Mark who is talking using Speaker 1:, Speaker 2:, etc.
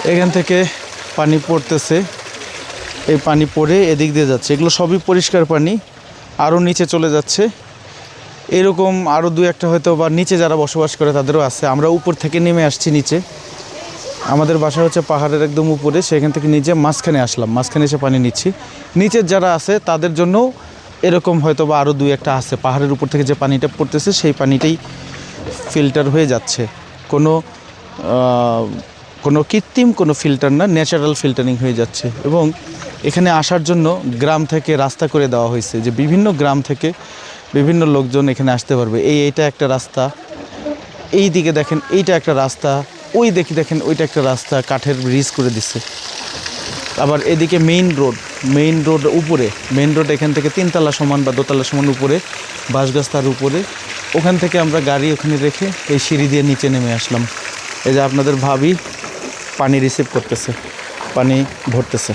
Speaker 1: এখান থেকে পানি পড়তেছে, এই পানি পড়ে এদিক দিয়ে যাচ্ছে। এগুলো সবই পরিষ্কার পানি, আরও নিচে চলে যাচ্ছে। এরকম আরও দু একটা হয়তো বা নিচে যারা বসবাস করে তাদেরও আছে। আমরা উপর থেকে নেমে আসছি নিচে, আমাদের বাসা হচ্ছে পাহাড়ের একদম উপরে, সেখান থেকে নিচে মাঝখানে আসলাম, মাঝখানে এসে পানি নিচ্ছি। নিচের যারা আছে তাদের জন্যও এরকম হয়তো বা আরও দু একটা আছে, পাহাড়ের উপর থেকে যে পানিটা পড়তেছে সেই পানিটাই ফিল্টার হয়ে যাচ্ছে। কোনো কৃত্রিম কোনো ফিল্টার না, ন্যাচারাল ফিল্টারিং হয়ে যাচ্ছে। এবং এখানে আসার জন্য গ্রাম থেকে রাস্তা করে দেওয়া হয়েছে, যে বিভিন্ন গ্রাম থেকে বিভিন্ন লোকজন এখানে আসতে পারবে। এইটা একটা রাস্তা, এই দিকে দেখেন এইটা একটা রাস্তা, ওই দেখেন ওইটা একটা রাস্তা, কাঠের ব্রিজ করে দিচ্ছে। আবার এদিকে মেইন রোড উপরে, মেইন রোড এখান থেকে 3 তলা সমান বা 2 তলা সমান উপরে, বাঁশগাছ তার উপরে। ওখান থেকে আমরা গাড়ি ওখানে রেখে এই সিঁড়ি দিয়ে নিচে নেমে আসলাম। এই যে আপনাদের ভাবি পানি রিসিভ করতেছে, পানি ভরতেছে।